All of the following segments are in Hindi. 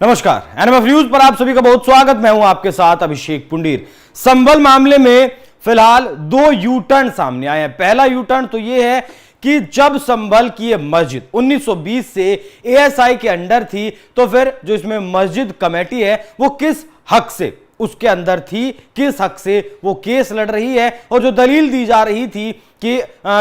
नमस्कार, एनएमएफ न्यूज पर आप सभी का बहुत स्वागत। मैं हूं आपके साथ अभिषेक पुंडीर। संभल मामले में फिलहाल दो यू टर्न सामने आए हैं। पहला यू टर्न तो यह है कि जब संभल की यह मस्जिद 1920 से एएसआई के अंडर थी, तो फिर जो इसमें मस्जिद कमेटी है वो किस हक से उसके अंदर थी, किस हक से वो केस लड़ रही है, और जो दलील दी जा रही थी कि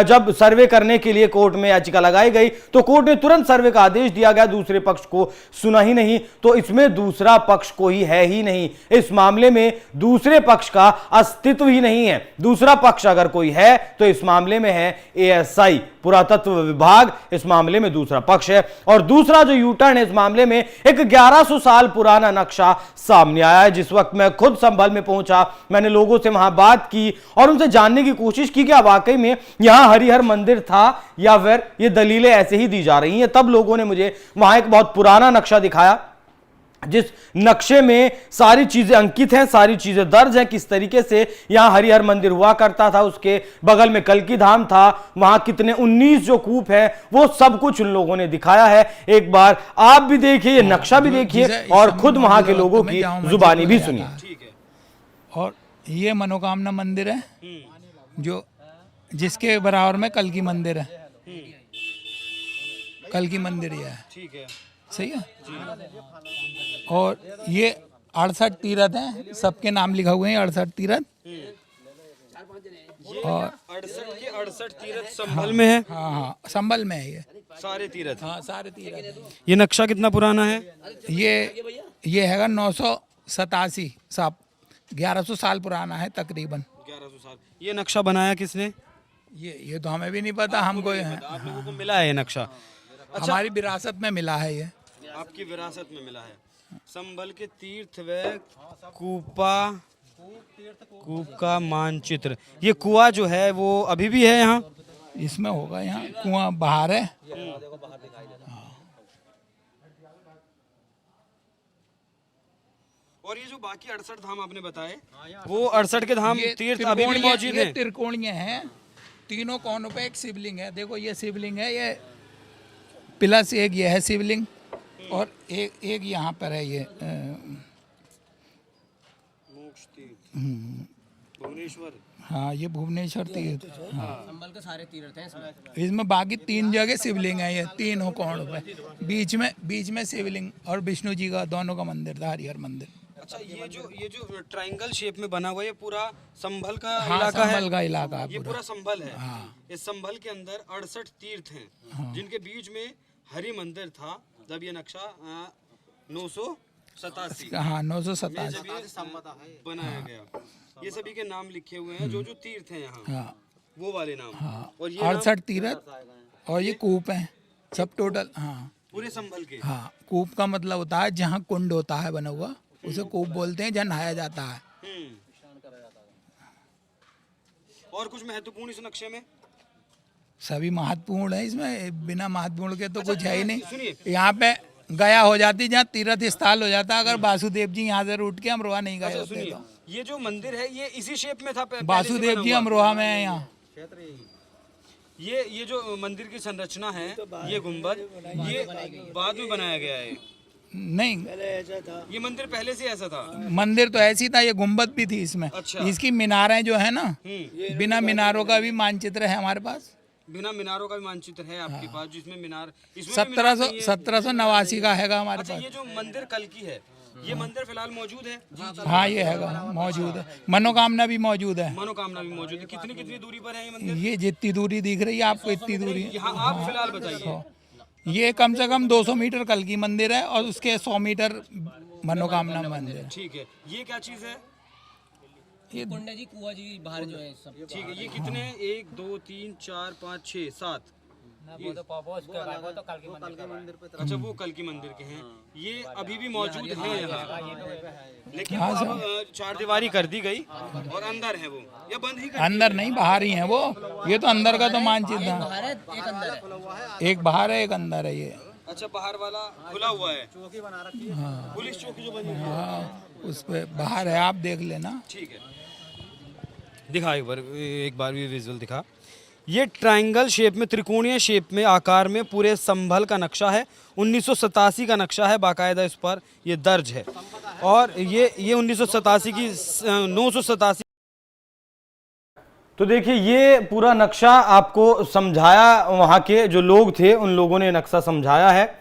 जब सर्वे करने के लिए कोर्ट में याचिका लगाई गई तो कोर्ट ने तुरंत सर्वे का आदेश दिया गया, दूसरे पक्ष को सुना ही नहीं। तो इसमें दूसरा पक्ष कोई है ही नहीं, इस मामले में दूसरे पक्ष का अस्तित्व ही नहीं है। दूसरा पक्ष अगर कोई है तो इस मामले में है एएसआई, पुरातत्व विभाग इस मामले में दूसरा पक्ष है। और दूसरा जो यू टर्न है इस मामले में, एक 1100 साल पुराना नक्शा सामने आया है। जिस वक्त मैं खुद संभल में पहुंचा, मैंने लोगों से वहां बात की और उनसे जानने की कोशिश की कि वाकई में यहां हरिहर मंदिर था या फिर ये दलीलें ऐसे ही दी जा रही हैं। तब लोगों ने मुझे वहां एक बहुत पुराना नक्शा दिखाया, जिस नक्शे में सारी चीजें अंकित हैं, सारी चीजें दर्ज हैं, किस तरीके से यहां हरिहर मंदिर हुआ करता था, उसके बगल में कल्की धाम था, वहां कितने 19 जो कूप है, वो सब कुछ उन लोगों ने दिखाया है। एक बार आप भी देखिए, ये नक्शा भी देखिए और खुद वहां के लोगों की जुबानी भी सुनिए। ठीक है। और ये मनोकामना मंदिर है जो जिसके बराबर में कल्की मंदिर है। कल्की मंदिर ये है। ठीक है, सही है। और ये 68 तीर्थ हैं, सबके नाम लिखा हुए हैं 68 तीर्थ। और 68 तीर्थ संभल में है। हाँ, संभल में है ये सारे तीर्थ। हाँ, सारे तीर्थ। ये नक्शा कितना पुराना है? ये हैगा 987 साल, 1100 साल पुराना है तकरीबन। 1100 साल। ये नक्शा बनाया किसने? ये तो हमें भी नहीं पता, हमको आप लोगों को मिला है ये नक्शा? हमारी विरासत में मिला है ये। आपकी विरासत में मिला है। संभल के तीर्थ व कूप का मानचित्र। ये कुआं जो है वो अभी भी है यहाँ? इसमें होगा, यहाँ कुआं बाहर है। और ये जो बाकी 68 धाम आपने बताए, वो 68 के धाम तीर्थ अभी भी मौजूद हैं? त्रिकोणीय हैं, तीनों कोनों पे एक शिवलिंग है। देखो ये शिवलिंग है, ये प्लस एक ये है शिवलिंग, और एक यहाँ पर है ये भुवनेश्वर। हाँ, ये भुवनेश्वर तीर्थ। हाँ, संभल के सारे तीर्थ हैं इसमें। इसमें बाकी 3 जगह शिवलिंग है, ये तीनों कोणों पे। बीच में शिवलिंग और विष्णु जी का दोनों का मंदिर था, हरिहर मंदिर। अच्छा, ये जो ट्रायंगल शेप में बना हुआ है, ये पूरा संभल का हाँ, इलाका है? संभल का इलाका है ये पूरा संभल है। हाँ। इस संभल के अंदर 68 तीर्थ हैं, जिनके बीच में हरि मंदिर था जब ये नक्शा 987 हाँ, 987 बनाया गया। ये सभी के नाम लिखे हुए हैं, जो तीर्थ हैं यहाँ, हाँ, वो वाले नाम। हाँ, और ये 68 तीर्थ और ये कूप है सब टोटल। हाँ, पूरे संभल के। हाँ, कूप का मतलब होता है जहाँ कुंड होता है बना हुआ, उसे कूप बोलते हैं, जहाँ नहाया जाता है। और कुछ महत्वपूर्ण इस नक्शे में? सभी महत्वपूर्ण है इसमें, बिना महत्वपूर्ण के तो कुछ है ही नहीं। सुनिए, यहाँ पे गया हो जाती, जहाँ तीर्थ स्थल हो जाता, अगर वासुदेव जी यहाँ से रूट के अमरोहा नहीं गए होते तो। ये जो मंदिर है ये इसी शेप में था पहले से वासुदेव बना जी हुआ? अमरोहा में है यहाँ। ये जो मंदिर की संरचना है, ये गुंबद, ये बाद में बनाया गया है? नहीं, ये मंदिर पहले से ऐसा था? मंदिर तो ऐसी था, ये गुम्बद भी थी इसमें। अच्छा। इसकी मीनारें जो है ना, बिना मीनारों का भी मानचित्र है हमारे पास। बिना मीनारों का भी मानचित्र है आपके पास, जिसमें मीनार, इसमें 1789 का हैगा हमारे अच्छा, पास। ये जो मंदिर कल की है, ये मंदिर फिलहाल मौजूद है? हाँ, ये हैगा, मौजूद है। मनोकामना भी मौजूद है। मनोकामना भी मौजूद है। कितनी दूरी पर है ये मंदिर? ये जितनी दूरी दिख रही है आपको, इतनी दूरी। यहाँ आप फिलहाल बताइए। ये कम से कम 200 मीटर कल्की मंदिर है और उसके 100 मीटर मनोकामना मंदिर है। ठीक है, ये क्या चीज है? ये कुंड जी, कुआ जी बाहर जो है सब। ठीक है, ये कितने? 1 2 3 4 5 6 7। वो तो कल के मंदिर पे। अच्छा, वो कल की मंदिर के हैं। ये अभी भी मौजूद हैं यहाँ, लेकिन वो अब 4 दीवारी कर दी गई और अंदर है वो, या बंद ही कर अंदर नहीं, बाहर ही है वो। ये तो अंदर का तो मानचित्र है। बाहर है, एक अंदर है। एक बाहर है, एक अंदर है ये। अच्छा, बाहर वाला खुला हुआ है, चौकी बना रखी है। हाँ, पुलिस चौकी जो बनी है। हाँ, उस पे बाहर है, आप देख लेना। ठीक है, दिखा एक बार भी विजुअल दिखा। ये ट्रायंगल शेप में, त्रिकोणीय शेप में, आकार में पूरे संभल का नक्शा है। 1987 का नक्शा है, बाकायदा इस पर ये दर्ज है। और ये 1987 की 987। तो देखिए ये पूरा नक्शा आपको समझाया, वहाँ के जो लोग थे उन लोगों ने नक्शा समझाया है।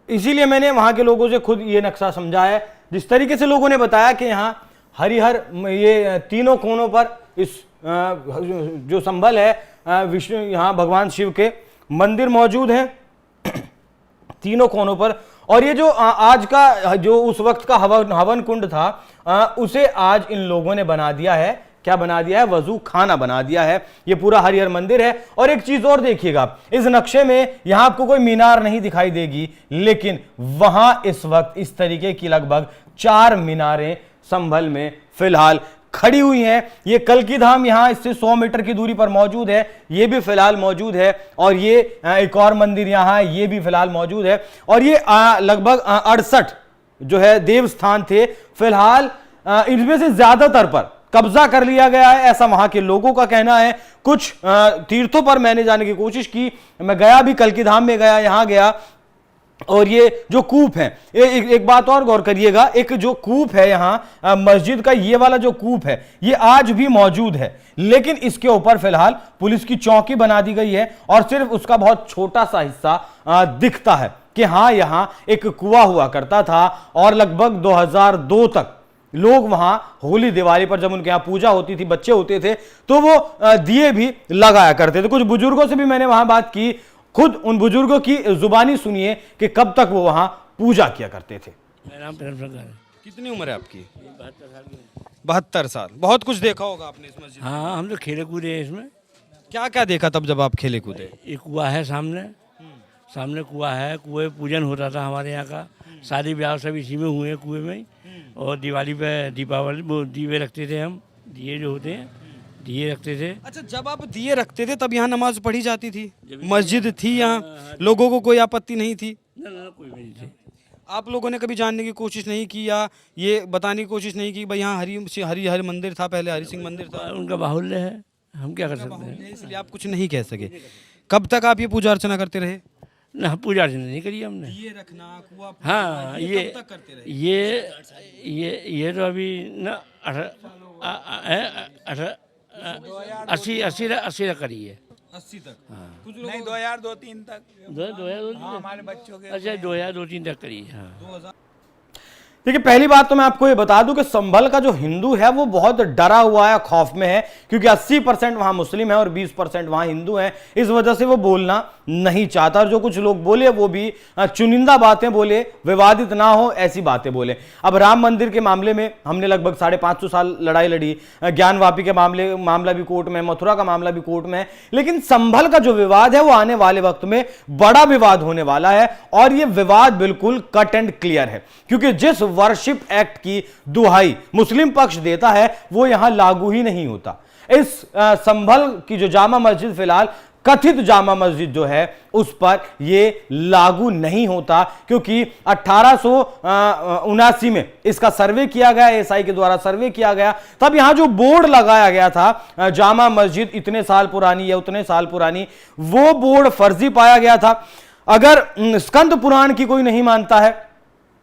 इसीलिए मैंने वहाँ के लोगों से खुद ये नक्शा समझाया है। जिस तरीके से लोगों ने बताया कि यहाँ हरिहर, ये तीनों कोनों पर इस जो संभल है विष्णु, यहाँ भगवान शिव के मंदिर मौजूद हैं तीनों कोनों पर। और ये जो आज का जो उस वक्त का हवन कुंड था, उसे आज इन लोगों ने बना दिया है। क्या बना दिया है? वजू खाना बना दिया है। ये पूरा हरिहर मंदिर है। और एक चीज और देखिएगा, इस नक्शे में यहां आपको कोई मीनार नहीं दिखाई देगी, लेकिन वहां इस वक्त इस तरीके की लगभग 4 मीनारें संभल में फिलहाल खड़ी हुई हैं। ये कल्की धाम यहां इससे 100 मीटर की दूरी पर मौजूद है, ये भी फिलहाल मौजूद है। और ये एक और मंदिर यहां है, ये भी फिलहाल मौजूद है। और ये लगभग 68 जो है देवस्थान थे, फिलहाल इनमें से ज्यादातर पर कब्जा कर लिया गया है, ऐसा वहां के लोगों का कहना है। कुछ तीर्थों पर मैंने जाने की कोशिश की, मैं गया भी, कल्की धाम में गया, यहां गया। और ये जो कूप है, एक बात और गौर करिएगा, एक जो कूप है यहाँ मस्जिद का, ये वाला जो कूप है ये आज भी मौजूद है, लेकिन इसके ऊपर फिलहाल पुलिस की चौकी बना दी गई है और सिर्फ उसका बहुत छोटा सा हिस्सा दिखता है कि हाँ यहाँ एक कुआं हुआ करता था। और लगभग 2002 तक लोग वहां होली दिवाली पर जब उनके यहाँ पूजा होती थी, बच्चे होते थे, तो वो दिए भी लगाया करते थे। कुछ बुजुर्गों से भी मैंने वहां बात की, खुद उन बुजुर्गों की जुबानी सुनिए कि कब तक वो वहां पूजा किया करते थे। मेरा नाम प्रेम शंकर है। कितनी उम्र है आपकी? 72 साल की है। 72 साल। बहुत कुछ देखा होगा आपने इस मस्जिद में। हाँ, हम तो खेले कूदे हैं इसमें। क्या क्या देखा तब जब आप खेले कूदे? एक कुआं है सामने कुआं है, कुएं पूजन होता था हमारे यहाँ का। शादी ब्याह सब इसी में हुए, कुएं में ही। और दिवाली पे दीपावली वो दिए रखते थे हम, दिए जो होते हैं दिए रखते थे। अच्छा, जब आप दिए रखते थे तब यहाँ नमाज पढ़ी जाती थी? मस्जिद थी यहाँ, लोगों को कोई आपत्ति नहीं थी? ना कोई भी नहीं थे। आप लोगों ने कभी जानने की कोशिश नहीं की या ये बताने की कोशिश नहीं की भाई यहाँ हरि मंदिर था, पहले हरि सिंह मंदिर था? उनका बाहुल्य है, हम क्या कर सकते हैं। इसलिए आप कुछ नहीं कह सके। कब तक आप ये पूजा अर्चना करते रहे? ना, पूजा अर्चना नहीं करी हमने। ये रखना कुआं, हाँ, ये कब तक करते रहे? ये तो अभी ना 80 तक करी है। 80 तक? हाँ, कुछ लोग नहीं 2002-3 तक 2002 हमारे बच्चों के। अच्छा 2002-3 तक करी है। हाँ। 2000। देखिए, पहली बात तो मैं आपको ये बता दूं कि संभल का जो हिंदू है वो बहुत डरा हुआ है, खौफ में है, क्योंकि 80% वहां मुस्लिम है और 20% वहां हिंदू है। इस वजह से वो बोलना नहीं चाहता, और जो कुछ लोग बोले वो भी चुनिंदा बातें बोले, विवादित ना हो ऐसी बातें बोले। अब राम मंदिर के मामले में हमने लगभग 550 साल लड़ाई लड़ी, ज्ञानवापी के मामला भी कोर्ट में, मथुरा का मामला भी कोर्ट में है, लेकिन संभल का जो विवाद है वो आने वाले वक्त में बड़ा विवाद होने वाला है। और ये विवाद बिल्कुल कट एंड क्लियर है, क्योंकि जिस वर्शिप एक्ट की दुहाई मुस्लिम पक्ष देता है वो यहां लागू ही नहीं होता। इस संभल की जो जामा मस्जिद, फिलहाल कथित जामा मस्जिद जो है, उस पर यह लागू नहीं होता, क्योंकि 1879 में इसका सर्वे किया गया, एएसआई के द्वारा सर्वे किया गया। तब यहां जो बोर्ड लगाया गया था, जामा मस्जिद इतने साल पुरानी या उतने साल पुरानी, वो बोर्ड फर्जी पाया गया था। अगर स्कंद पुराण की कोई नहीं मानता है,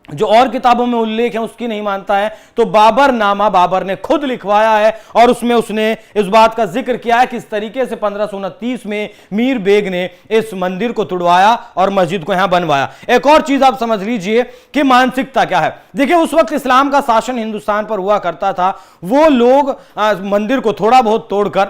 जो और किताबों में उल्लेख है उसकी नहीं मानता है, तो बाबर नामा बाबर ने खुद लिखवाया है और उसमें उसने इस बात का जिक्र किया है कि इस तरीके से 1529 में मीर बेग ने इस मंदिर को तुड़वाया और मस्जिद को यहां बनवाया। एक और चीज आप समझ लीजिए कि मानसिकता क्या है। देखिए, उस वक्त इस्लाम का शासन हिंदुस्तान पर हुआ करता था, वो लोग मंदिर को थोड़ा बहुत तोड़कर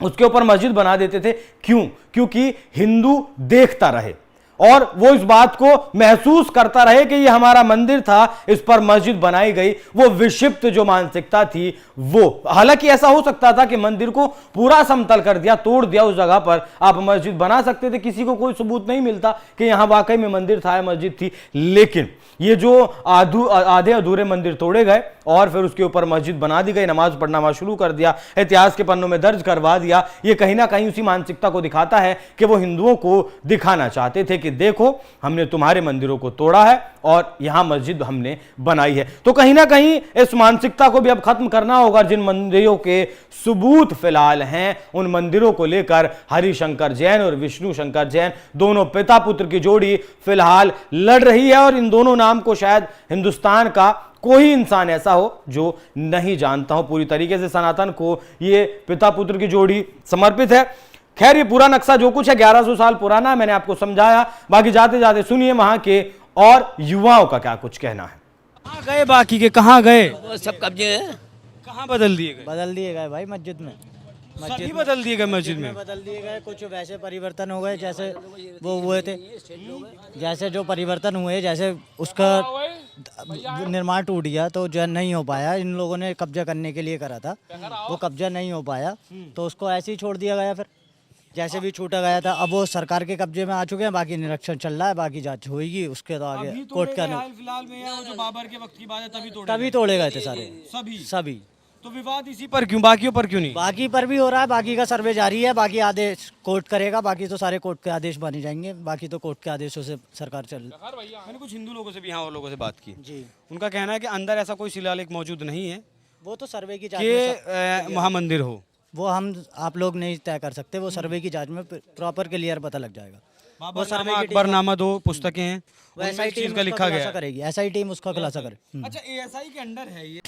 उसके ऊपर मस्जिद बना देते थे। क्यों? क्योंकि हिंदू देखता रहे और वो इस बात को महसूस करता रहे कि ये हमारा मंदिर था, इस पर मस्जिद बनाई गई। वो विक्षिप्त जो मानसिकता थी वो, हालांकि ऐसा हो सकता था कि मंदिर को पूरा समतल कर दिया, तोड़ दिया, उस जगह पर आप मस्जिद बना सकते थे, किसी को कोई सबूत नहीं मिलता कि यहां वाकई में मंदिर था, मस्जिद थी। लेकिन ये जो आधे अधूरे मंदिर तोड़े गए और फिर उसके ऊपर मस्जिद बना दी गई, नमाज पढ़ना वहां शुरू कर दिया, इतिहास के पन्नों में दर्ज करवा दिया, ये कहीं ना कहीं उसी मानसिकता को दिखाता है कि वो हिंदुओं को दिखाना चाहते थे कि कि देखो हमने तुम्हारे मंदिरों को तोड़ा है और यहां मस्जिद हमने बनाई है। तो कहीं ना कहीं इस मानसिकता को भी अब खत्म करना होगा। जिन मंदिरों के सबूत फिलहाल हैं उन मंदिरों को लेकर हरिशंकर जैन और विष्णु शंकर जैन दोनों पिता पुत्र की जोड़ी फिलहाल लड़ रही है और इन दोनों नाम को शायद हिंदुस्तान का कोई इंसान ऐसा हो जो नहीं जानता हो। पूरी तरीके से सनातन को ये पिता पुत्र की जोड़ी समर्पित है। खैर ये पूरा नक्शा जो कुछ है 1100 साल पुराना है, मैंने आपको समझाया। बाकी जाते जाते सुनिए वहां के और युवाओं का क्या कुछ कहना है। कहाँ गए बाकी के, कहाँ गए? वो सब कब्जे है। कहाँ बदल दिए गए? बदल दिए गए भाई मस्जिद में। सभी बदल दिए गए मस्जिद में। बदल दिए गए, कुछ वैसे परिवर्तन हो गए जैसे वो हुए थे, जैसे जो परिवर्तन हुए, जैसे उसका निर्माण टूट गया तो जो नहीं हो पाया। इन लोगों ने कब्जा करने के लिए करा था, वो कब्जा नहीं हो पाया तो उसको ऐसे ही छोड़ दिया गया। फिर जैसे भी छूटा गया था, अब वो सरकार के कब्जे में आ चुके हैं। बाकी निरीक्षण चल रहा है, बाकी जांच होगी उसके तो आगे कोर्ट का फिलहाल में या वो जो बाबर के वक्त की बात है तभी तोड़े गए थे सारे, सभी। तो विवाद इसी पर क्यों, बाकियों पर क्यों नहीं? बाकी पर भी हो रहा है, बाकी का सर्वे जारी है। बाकी आदेश कोर्ट करेगा, बाकी तो सारे कोर्ट के आदेश बने जाएंगे। बाकी तो कोर्ट के आदेशों से सरकार चल। मैंने कुछ हिंदू लोगों से भी यहाँ और लोगों से बात की जी, उनका कहना है कि अंदर ऐसा कोई शिलालेख मौजूद नहीं है वो तो सर्वे की जांच में कि महामंदिर हो। वो आप लोग नहीं तय कर सकते, वो सर्वे की जांच में प्रॉपर क्लियर पता लग जाएगा। वो सर्वे अकबरनामा 2 पुस्तकें हैं, वो उनमें एसआई इस चीज टीम का लिखा गया करेगी, एसआई टीम उसका खुलासा करे। अच्छा एएसआई के अंडर है ये।